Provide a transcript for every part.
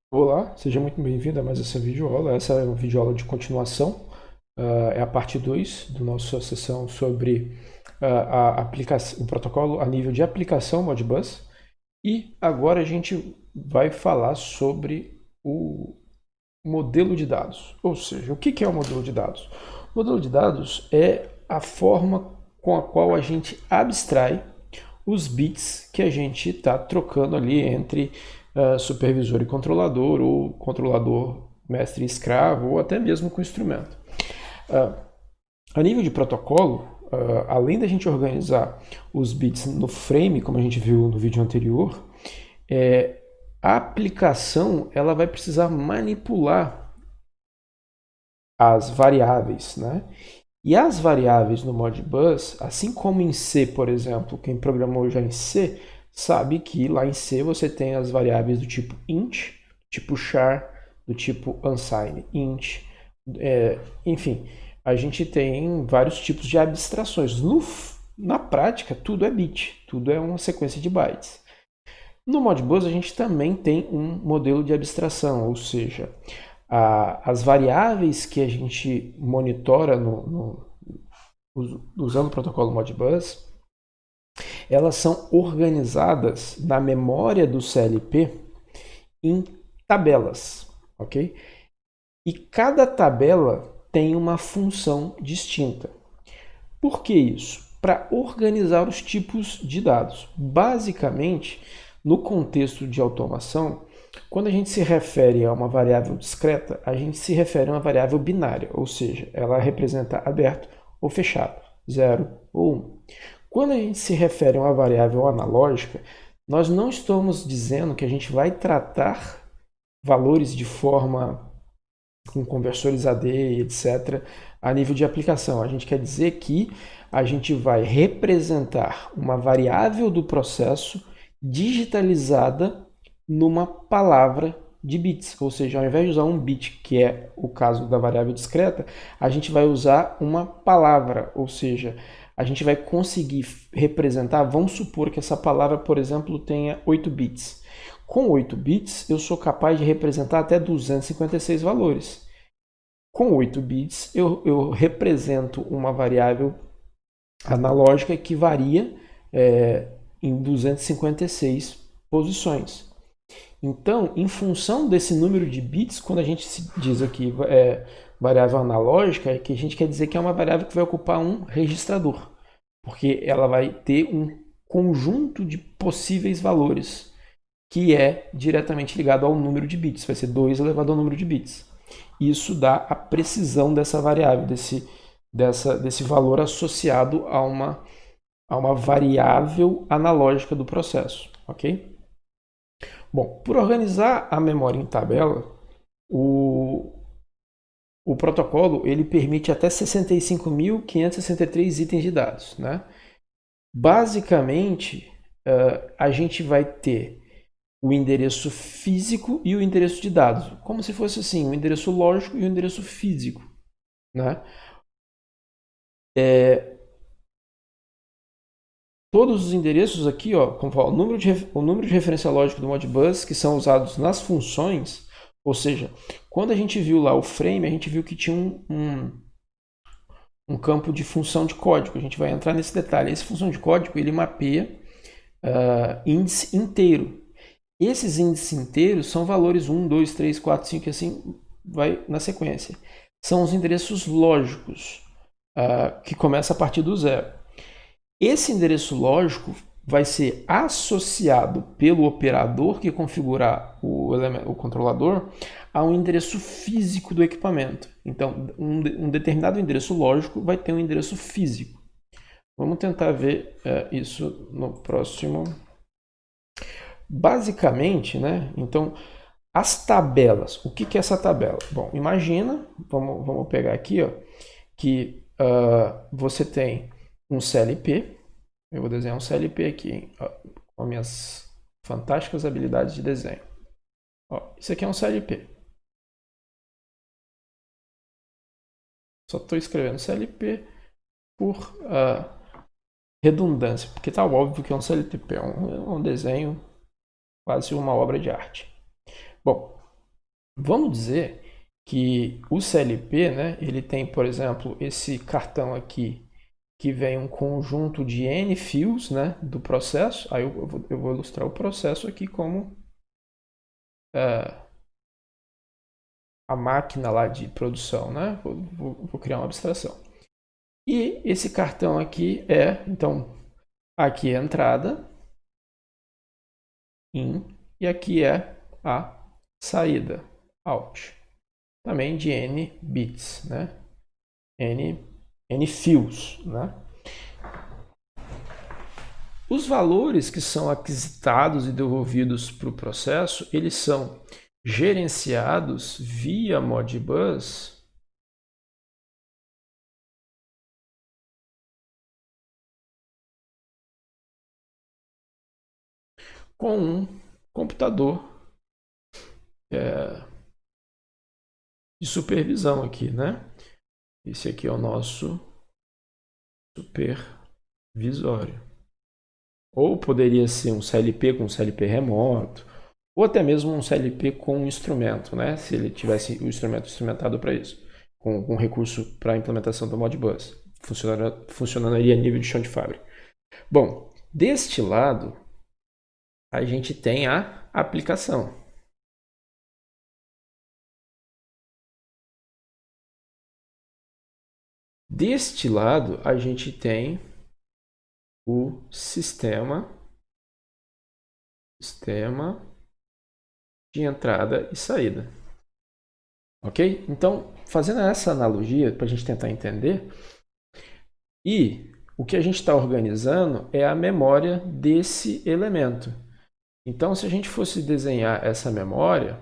Olá, seja muito bem-vindo a mais essa videoaula. Essa é uma videoaula de continuação, é a parte 2 da nossa sessão sobre o protocolo a nível de aplicação Modbus. E agora a gente vai falar sobre o modelo de dados. Ou seja, o que é o modelo de dados? O modelo de dados é a forma com a qual a gente abstrai os bits que a gente está trocando ali entre supervisor e controlador, ou controlador mestre e escravo, ou até mesmo com o instrumento. Uh, a nível de protocolo, além da gente organizar os bits no frame, como a gente viu no vídeo anterior, a aplicação ela vai precisar manipular as variáveis, né? E as variáveis no Modbus, assim como em C, por exemplo, quem programou já em C, sabe que lá em C você tem as variáveis do tipo int, tipo char, do tipo unsigned int, enfim, a gente tem vários tipos de abstrações. Na prática, tudo é bit, tudo é uma sequência de bytes. No Modbus a gente também tem um modelo de abstração, ou seja, as variáveis que a gente monitora usando o protocolo Modbus, elas são organizadas na memória do CLP em tabelas, ok? E cada tabela tem uma função distinta. Por que isso? Para organizar os tipos de dados. Basicamente, no contexto de automação, quando a gente se refere a uma variável discreta, a gente se refere a uma variável binária, ou seja, ela representa aberto ou fechado, 0 ou 1. Quando a gente se refere a uma variável analógica, nós não estamos dizendo que a gente vai tratar valores de forma com conversores AD, etc., a nível de aplicação. A gente quer dizer que a gente vai representar uma variável do processo digitalizada numa palavra de bits, ou seja, ao invés de usar um bit, que é o caso da variável discreta, a gente vai usar uma palavra, ou seja, a gente vai conseguir representar, vamos supor que essa palavra, por exemplo, tenha 8 bits. Com 8 bits, eu sou capaz de representar até 256 valores. Com 8 bits, eu represento uma variável analógica que varia em 256 posições. Então, em função desse número de bits, quando a gente diz aqui variável analógica, é que a gente quer dizer que é uma variável que vai ocupar um registrador, porque ela vai ter um conjunto de possíveis valores que é diretamente ligado ao número de bits, vai ser 2 elevado ao número de bits. Isso dá a precisão dessa variável, desse valor associado a uma variável analógica do processo, ok? Bom, por organizar a memória em tabela, o, o protocolo ele permite até 65.563 itens de dados, né? Basicamente, a gente vai ter o endereço físico e o endereço de dados, como se fosse assim, o endereço lógico e o endereço físico, né? Todos os endereços aqui, ó, como fala, o número de referência lógica do Modbus que são usados nas funções, ou seja, quando a gente viu lá o frame, a gente viu que tinha um campo de função de código. A gente vai entrar nesse detalhe. Essa função de código ele mapeia índice inteiro. Esses índices inteiros são valores 1, 2, 3, 4, 5 e assim vai na sequência. São os endereços lógicos, que começa a partir do zero. Esse endereço lógico vai ser associado pelo operador que configurar o controlador a um endereço físico do equipamento. Então, um determinado endereço lógico vai ter um endereço físico. Vamos tentar ver isso no próximo. Basicamente, né? Então, as tabelas. O que é essa tabela? Bom, imagina, vamos pegar aqui, ó, que você tem um CLP. Eu vou desenhar um CLP aqui, ó, com minhas fantásticas habilidades de desenho. Ó, isso aqui é um CLP. Só estou escrevendo CLP por redundância, porque está óbvio que é um CLP, é um desenho, quase uma obra de arte. Bom, Vamos dizer que o CLP, né, ele tem, por exemplo, esse cartão aqui, que vem um conjunto de N fios, né, do processo. Aí eu vou ilustrar o processo aqui como a máquina lá de produção, né? Vou criar uma abstração. E esse cartão aqui então, aqui é a entrada, in, e aqui é a saída, out. Também de N bits, né? N fios, né? Os valores que são aquisitados e devolvidos para o processo, eles são gerenciados via Modbus com um computador de supervisão aqui, né? Esse aqui é o nosso supervisório. Ou poderia ser um CLP com CLP remoto, ou até mesmo um CLP com um instrumento, né? Se ele tivesse o instrumento instrumentado para isso, com recurso para a implementação do Modbus. Funcionaria a nível de chão de fábrica. Bom, deste lado, a gente tem a aplicação. Deste lado, a gente tem o sistema de entrada e saída. Ok? Então, fazendo essa analogia para a gente tentar entender, e o que a gente está organizando é a memória desse elemento. Então, se a gente fosse desenhar essa memória,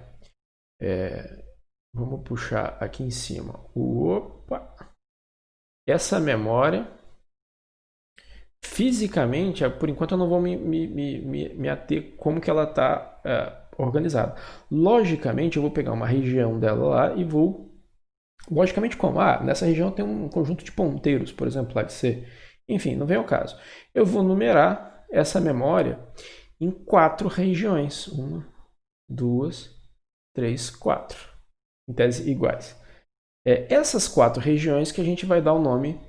vamos puxar aqui em cima. Essa memória, fisicamente, por enquanto eu não vou me ater como que ela está organizada. Logicamente, eu vou pegar uma região dela lá e vou... Logicamente como? Nessa região tem um conjunto de ponteiros, por exemplo, lá de C. Enfim, não vem ao caso. Eu vou numerar essa memória em 4 regiões. 1, 2, 3, 4. Em tese iguais. Essas 4 regiões que a gente vai dar o nome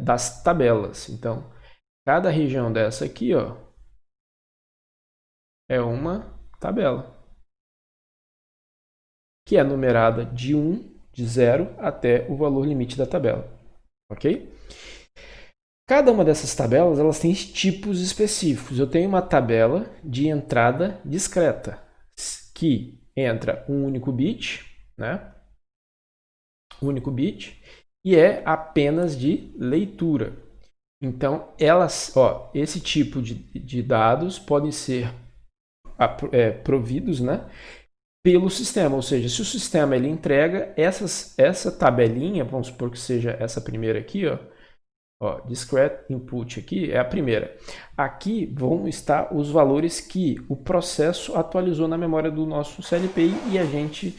das tabelas. Então, cada região dessa aqui, ó, é uma tabela, que é numerada de 0 até o valor limite da tabela. Ok? Cada uma dessas tabelas elas tem tipos específicos. Eu tenho uma tabela de entrada discreta, que entra um único bit, né? Um único bit, e é apenas de leitura. Então, esse tipo de dados podem ser providos, né, pelo sistema. Ou seja, se o sistema ele entrega essa tabelinha, vamos supor que seja essa primeira aqui, discrete input aqui é a primeira. Aqui vão estar os valores que o processo atualizou na memória do nosso CLP e a gente,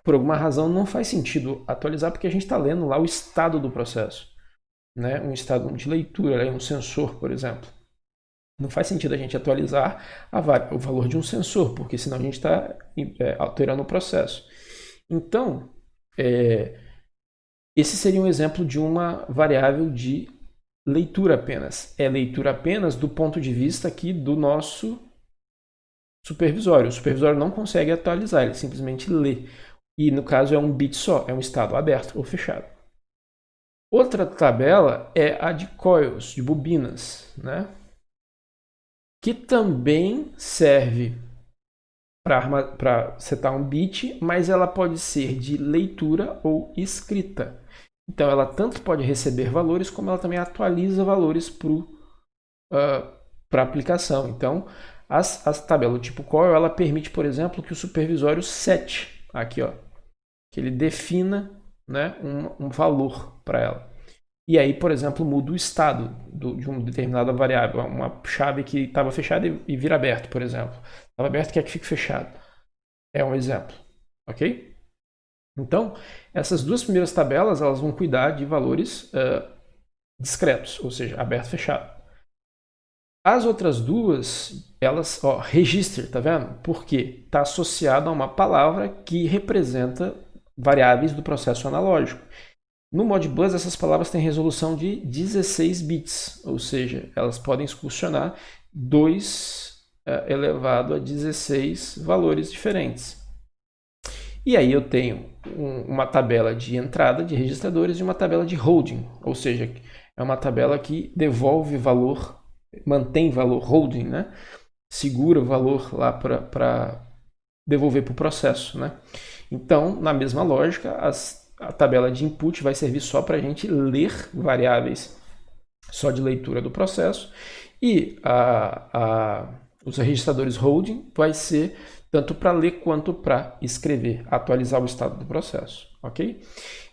por alguma razão, não faz sentido atualizar porque a gente está lendo lá o estado do processo, né? Um estado de leitura, um sensor, por exemplo. Não faz sentido a gente atualizar o valor de um sensor, porque senão a gente está alterando o processo. Então, esse seria um exemplo de uma variável de leitura apenas. É leitura apenas do ponto de vista aqui do nosso supervisório. O supervisório não consegue atualizar, ele simplesmente lê. E no caso é um bit só, é um estado aberto ou fechado. Outra tabela é a de coils, de bobinas, né? Que também serve para setar um bit, mas ela pode ser de leitura ou escrita. Então ela tanto pode receber valores, como ela também atualiza valores para a aplicação. Então, as tabelas do tipo coil, ela permite, por exemplo, que o supervisório set, aqui, que ele defina, né, um valor para ela. E aí, por exemplo, muda o estado de uma determinada variável. Uma chave que estava fechada e vira aberto, por exemplo. Estava aberto, quer que fique fechado. É um exemplo. Ok? Então, essas duas primeiras tabelas elas vão cuidar de valores discretos, ou seja, aberto e fechado. As outras duas, elas, register, tá vendo? Por quê? Está associado a uma palavra que representa variáveis do processo analógico. No Modbus, essas palavras têm resolução de 16 bits, ou seja, elas podem excursionar 2 elevado a 16 valores diferentes. E aí eu tenho uma tabela de entrada de registradores e uma tabela de holding, ou seja, é uma tabela que devolve valor, mantém valor holding, né? Segura o valor lá para devolver para o processo, né? Então, na mesma lógica, a tabela de input vai servir só para a gente ler variáveis só de leitura do processo e os registradores holding vai ser tanto para ler quanto para escrever, atualizar o estado do processo, ok?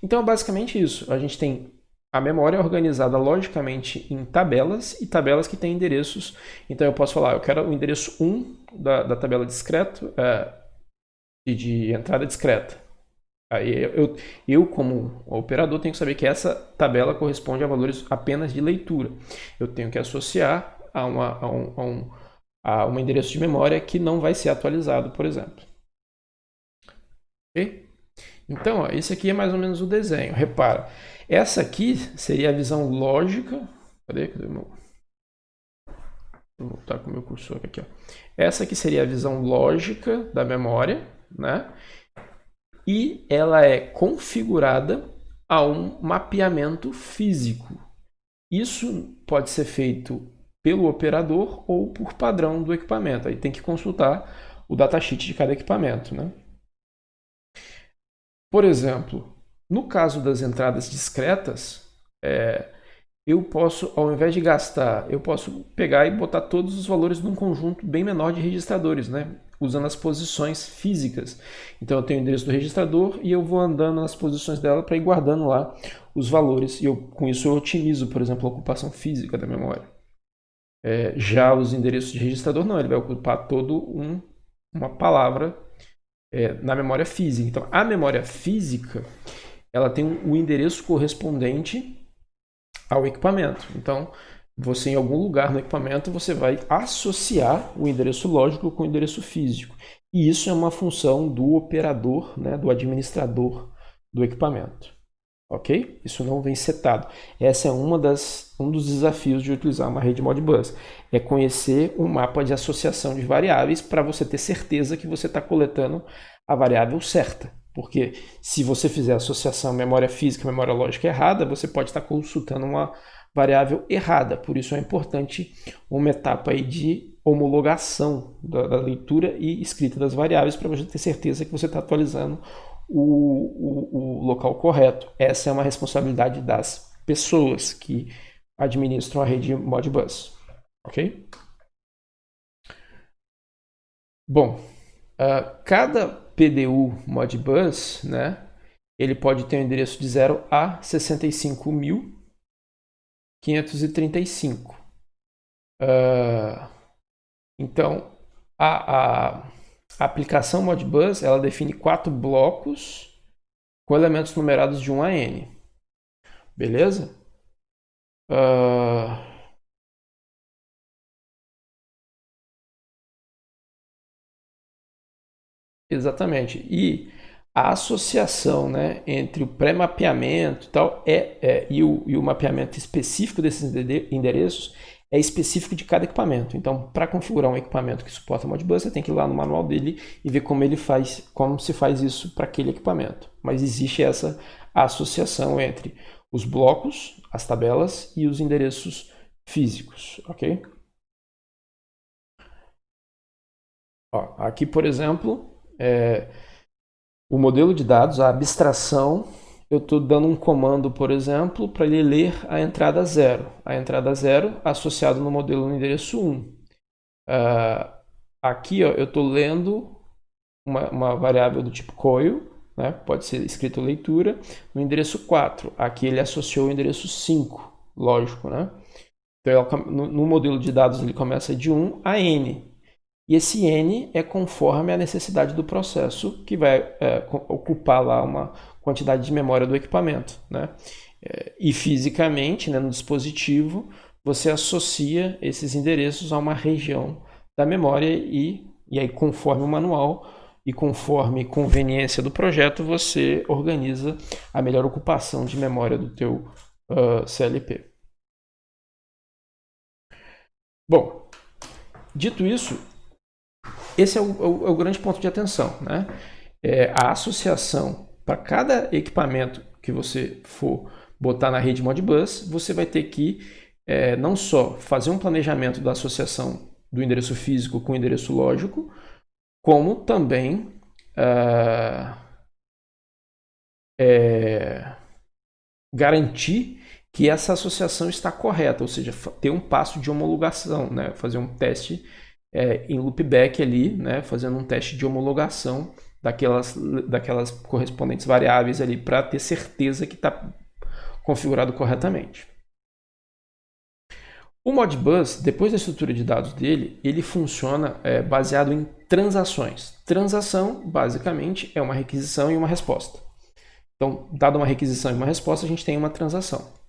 Então é basicamente isso. A gente tem a memória organizada logicamente em tabelas e tabelas que têm endereços. Então eu posso falar, eu quero o endereço 1 da tabela discreto de entrada discreta. Aí eu, como operador, tenho que saber que essa tabela corresponde a valores apenas de leitura. Eu tenho que associar a um endereço de memória que não vai ser atualizado, por exemplo. Ok? Então, esse aqui é mais ou menos o desenho. Repara, essa aqui seria a visão lógica. Cadê o meu? Vou voltar com o meu cursor aqui. Ó. Essa aqui seria a visão lógica da memória, né? E ela é configurada a um mapeamento físico. Isso pode ser feito pelo operador ou por padrão do equipamento. Aí tem que consultar o datasheet de cada equipamento, né? Por exemplo, no caso das entradas discretas, eu posso, ao invés de gastar, eu posso pegar e botar todos os valores num conjunto bem menor de registradores, né? Usando as posições físicas. Então eu tenho o endereço do registrador e eu vou andando nas posições dela para ir guardando lá os valores. E com isso eu otimizo, por exemplo, a ocupação física da memória. Já os endereços de registrador não, ele vai ocupar todo uma palavra na memória física. Então a memória física ela tem o endereço correspondente ao equipamento. Então, você em algum lugar no equipamento, você vai associar o endereço lógico com o endereço físico. E isso é uma função do operador, né, do administrador do equipamento. Ok? Isso não vem setado. Essa é um dos desafios de utilizar uma rede Modbus. É conhecer um mapa de associação de variáveis para você ter certeza que você está coletando a variável certa. Porque se você fizer associação memória física e memória lógica errada, você pode estar consultando uma variável errada. Por isso é importante uma etapa aí de homologação da leitura e escrita das variáveis para você ter certeza que você está atualizando o local correto. Essa é uma responsabilidade das pessoas que administram a rede Modbus. Ok? Bom, cada PDU Modbus, né, ele pode ter um endereço de 0 a 65.535. Então, a aplicação Modbus ela define 4 blocos com elementos numerados de 1 a n. Beleza? Exatamente. E a associação, né, entre o pré-mapeamento e tal e o mapeamento específico desses endereços é específico de cada equipamento. Então, para configurar um equipamento que suporta Modbus, você tem que ir lá no manual dele e ver como se faz isso para aquele equipamento. Mas existe essa associação entre os blocos, as tabelas e os endereços físicos, ok? Ó, aqui, por exemplo, o modelo de dados, a abstração, eu estou dando um comando, por exemplo, para ele ler a entrada 0. A entrada 0 associada no modelo no endereço 1. Aqui ó, eu estou lendo uma variável do tipo coil, né? Pode ser escrito leitura, no endereço 4. Aqui ele associou o endereço 5, lógico, né? Então, no modelo de dados ele começa de 1 a n. E esse n é conforme a necessidade do processo, que vai ocupar lá uma quantidade de memória do equipamento, né? E fisicamente, né, no dispositivo, você associa esses endereços a uma região da memória e aí, conforme o manual e conforme conveniência do projeto, você organiza a melhor ocupação de memória do teu CLP. Bom, dito isso, esse é o grande ponto de atenção, né? A associação para cada equipamento que você for botar na rede Modbus, você vai ter que não só fazer um planejamento da associação do endereço físico com o endereço lógico, como também garantir que essa associação está correta, ou seja, ter um passo de homologação, né? Fazer um teste em loopback ali, né? Fazendo um teste de homologação daquelas correspondentes variáveis ali para ter certeza que está configurado corretamente. O Modbus, depois da estrutura de dados dele, ele funciona baseado em transações. Transação, basicamente, é uma requisição e uma resposta. Então, dada uma requisição e uma resposta, a gente tem uma transação.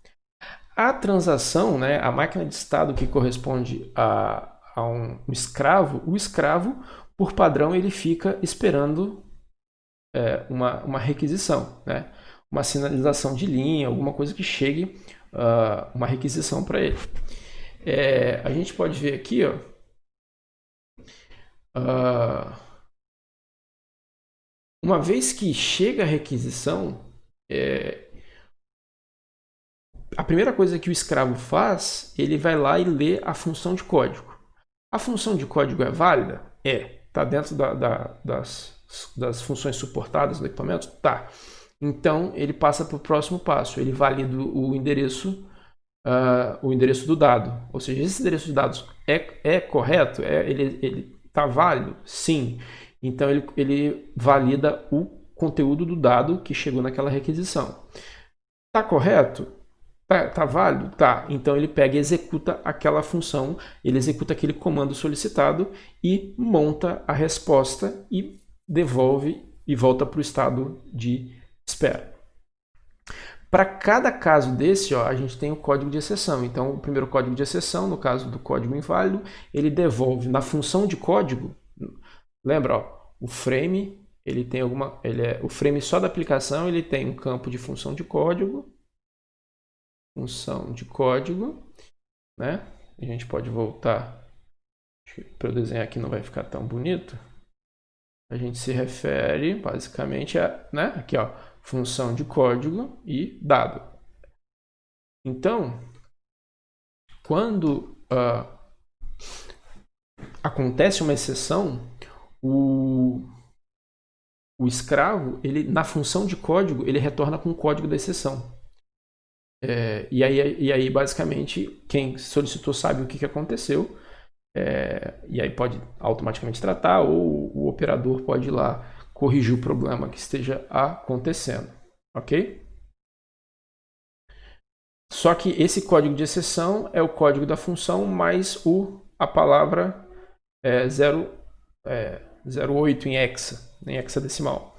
A transação, né, a máquina de estado que corresponde a um escravo, o escravo, por padrão, ele fica esperando uma requisição, né? Uma sinalização de linha, alguma coisa que chegue uma requisição para ele. A gente pode ver aqui, ó, uma vez que chega a requisição, a primeira coisa que o escravo faz, ele vai lá e lê a função de código. A função de código é válida? Está dentro das funções suportadas no equipamento? Tá. Então, ele passa para o próximo passo. Ele valida o endereço do dado. Ou seja, esse endereço de dados é correto? Ele está válido? Sim. Então, ele valida o conteúdo do dado que chegou naquela requisição. Está correto? Tá válido? Tá. Então ele pega e executa aquela função, ele executa aquele comando solicitado e monta a resposta e devolve e volta para o estado de espera. Para cada caso desse, ó, a gente tem o código de exceção. Então o primeiro código de exceção, no caso do código inválido, ele devolve na função de código. Lembra, ó, o frame, ele tem o frame só da aplicação, ele tem um campo de função de código, né? A gente pode voltar, para eu desenhar aqui não vai ficar tão bonito. A gente se refere basicamente a, né? Aqui, ó, função de código e dado. Então, quando acontece uma exceção, o escravo, ele na função de código, ele retorna com o código da exceção. E aí, basicamente, quem solicitou sabe o que aconteceu, e aí pode automaticamente tratar, ou o operador pode ir lá corrigir o problema que esteja acontecendo, ok? Só que esse código de exceção é o código da função mais a palavra 08 em hexadecimal.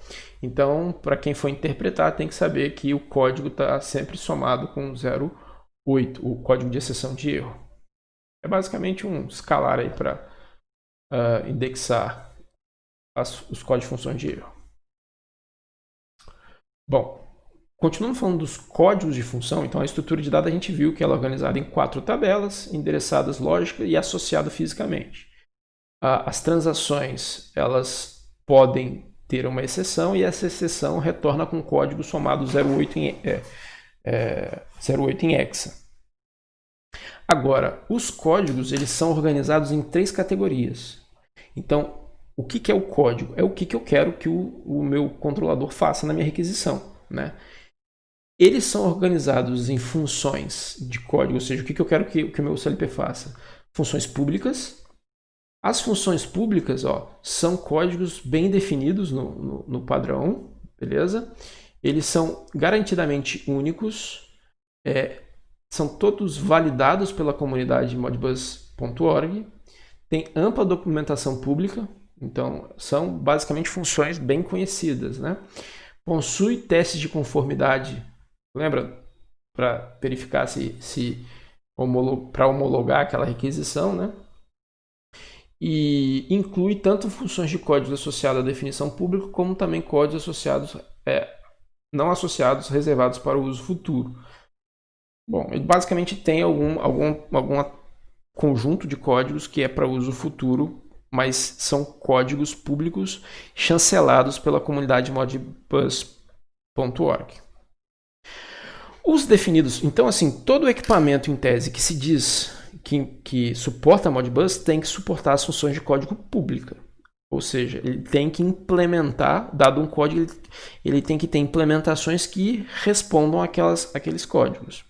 Então, para quem for interpretar, tem que saber que o código está sempre somado com 08, o código de exceção de erro. É basicamente um escalar aí para indexar os códigos de funções de erro. Bom, continuando falando dos códigos de função, então a estrutura de dados a gente viu que ela é organizada em 4 tabelas, endereçadas lógica e associada fisicamente. As transações, elas podem ter uma exceção e essa exceção retorna com código somado 08 em hexa. Agora, os códigos eles são organizados em 3 categorias. Então, o que é o código? É o que eu quero que o meu controlador faça na minha requisição, né? Eles são organizados em funções de código, ou seja, o que eu quero que o meu CLP faça? Funções públicas. As funções públicas, ó, são códigos bem definidos no padrão, beleza? Eles são garantidamente únicos, são todos validados pela comunidade modbus.org, tem ampla documentação pública, então são basicamente funções bem conhecidas, né? Possui testes de conformidade, lembra? Para verificar se para homologar aquela requisição, né? E inclui tanto funções de código associado à definição pública, como também códigos associados, não associados, reservados para o uso futuro. Bom, ele basicamente tem algum conjunto de códigos que é para uso futuro, mas são códigos públicos chancelados pela comunidade modbus.org. Os definidos, então assim, todo equipamento em tese que se diz que suporta a Modbus tem que suportar as funções de código pública. Ou seja, ele tem que implementar, dado um código, ele tem que ter implementações que respondam àqueles códigos.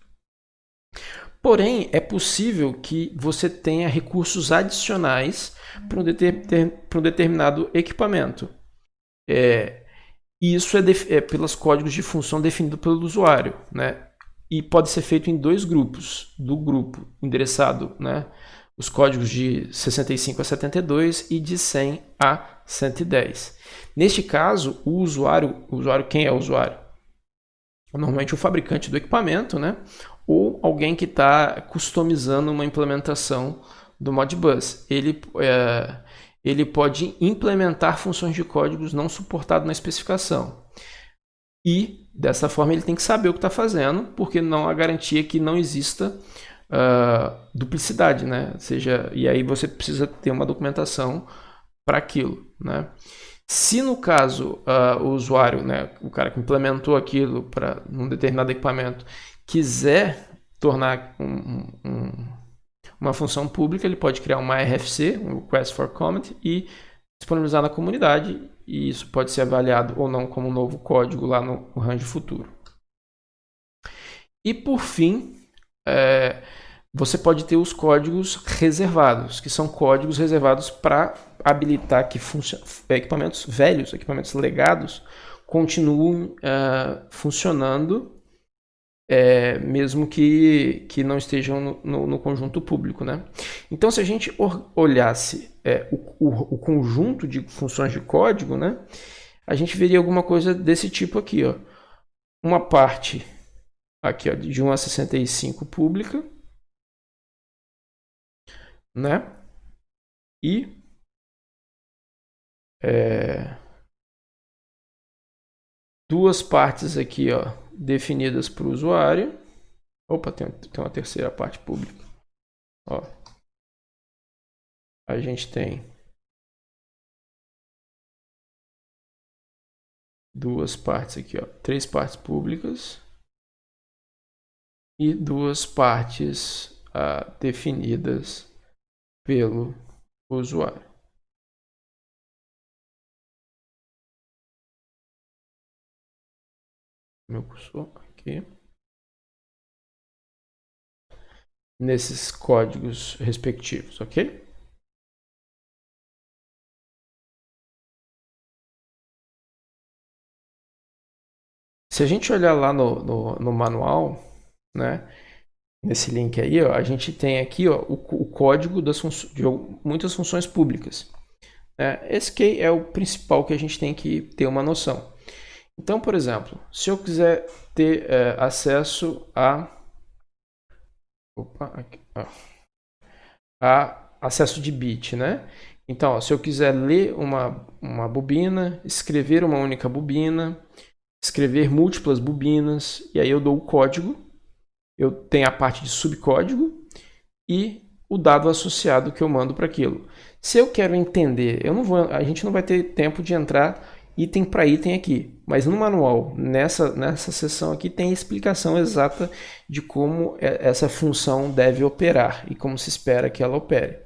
Porém, é possível que você tenha recursos adicionais para um determinado equipamento. E isso é pelos códigos de função definido pelo usuário, né? E pode ser feito em dois grupos. Do grupo endereçado, né? Os códigos de 65 a 72 e de 100 a 110. Neste caso, o usuário, quem é o usuário? Normalmente o fabricante do equipamento, né? Ou alguém que está customizando uma implementação do Modbus. Ele pode implementar funções de códigos não suportados na especificação. E, dessa forma, ele tem que saber o que está fazendo, porque não há garantia que não exista duplicidade, né? Ou seja, e aí você precisa ter uma documentação para aquilo, né? Se no caso o usuário, né, o cara que implementou aquilo para um determinado equipamento, quiser tornar uma função pública, ele pode criar uma RFC, um Request for Comment, e disponibilizar na comunidade, e isso pode ser avaliado ou não como um novo código lá no range futuro. E por fim, você pode ter os códigos reservados, que são códigos reservados para habilitar que equipamentos velhos, equipamentos legados, continuem funcionando, mesmo que não estejam no conjunto público, né? Então, se a gente olhasse o conjunto de funções de código, né, a gente veria alguma coisa desse tipo aqui, ó. Uma parte aqui, ó, de 1 a 65 pública, né? E duas partes aqui, ó, definidas para o usuário. Opa, tem uma terceira parte pública. Ó, a gente tem duas partes aqui, ó, 3 partes públicas e 2 partes definidas pelo usuário. Meu cursor aqui. Nesses códigos respectivos, ok? Se a gente olhar lá no manual, né, nesse link aí, ó, a gente tem aqui, ó, o código de muitas funções públicas. Esse aqui é o principal que a gente tem que ter uma noção. Então, por exemplo, se eu quiser ter acesso a acesso de bit, né? Então, ó, se eu quiser ler uma bobina, escrever uma única bobina, escrever múltiplas bobinas, e aí eu dou o código, eu tenho a parte de subcódigo e o dado associado que eu mando para aquilo. Se eu quero entender, a gente não vai ter tempo de entrar item para item aqui, mas no manual, nessa seção aqui, tem a explicação exata de como essa função deve operar e como se espera que ela opere.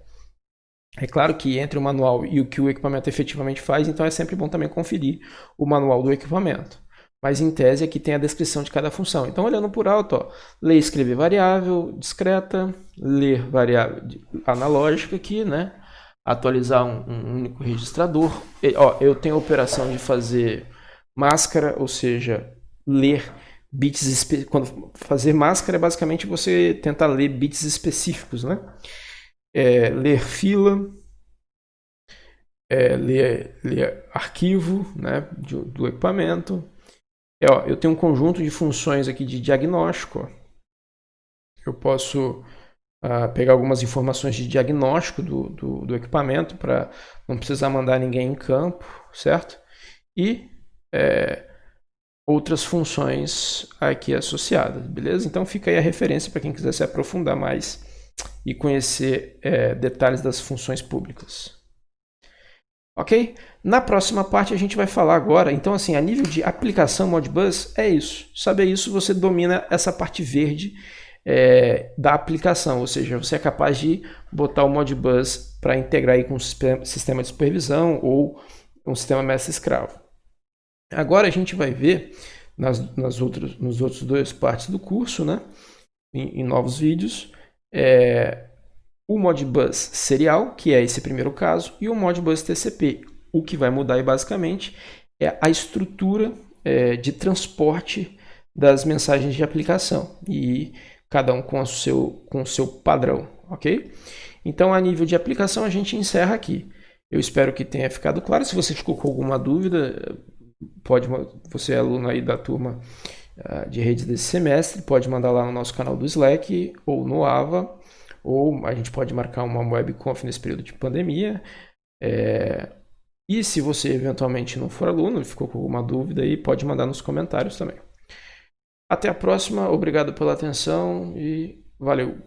É claro que entre o manual e o que o equipamento efetivamente faz, então é sempre bom também conferir o manual do equipamento. Mas em tese aqui tem a descrição de cada função. Então, olhando por alto, ó, ler e escrever variável discreta, ler variável analógica aqui, né? Atualizar um único registrador. Eu tenho a operação de fazer máscara, ou seja, ler bits. Quando fazer máscara é basicamente você tentar ler bits específicos, né? Ler fila, ler arquivo, né, do equipamento. Eu tenho um conjunto de funções aqui de diagnóstico. Eu posso pegar algumas informações de diagnóstico do equipamento para não precisar mandar ninguém em campo, certo? E outras funções aqui associadas, beleza? Então fica aí a referência para quem quiser se aprofundar mais e conhecer detalhes das funções públicas. Ok? Na próxima parte a gente vai falar agora, então assim, a nível de aplicação Modbus é isso. Saber isso, você domina essa parte verde da aplicação, ou seja, você é capaz de botar o Modbus para integrar aí com um sistema de supervisão ou um sistema mestre-escravo. Agora a gente vai ver nos outros duas partes do curso, né, em novos vídeos, o Modbus serial, que é esse primeiro caso, e o Modbus TCP. O que vai mudar aí, basicamente é a estrutura de transporte das mensagens de aplicação, e cada um com o seu padrão, ok? Então, a nível de aplicação, a gente encerra aqui. Eu espero que tenha ficado claro. Se você ficou com alguma dúvida, você é aluno aí da turma de redes desse semestre, pode mandar lá no nosso canal do Slack ou no AVA, ou a gente pode marcar uma webconf nesse período de pandemia. E se você eventualmente não for aluno, ficou com alguma dúvida aí, pode mandar nos comentários também. Até a próxima, obrigado pela atenção e valeu!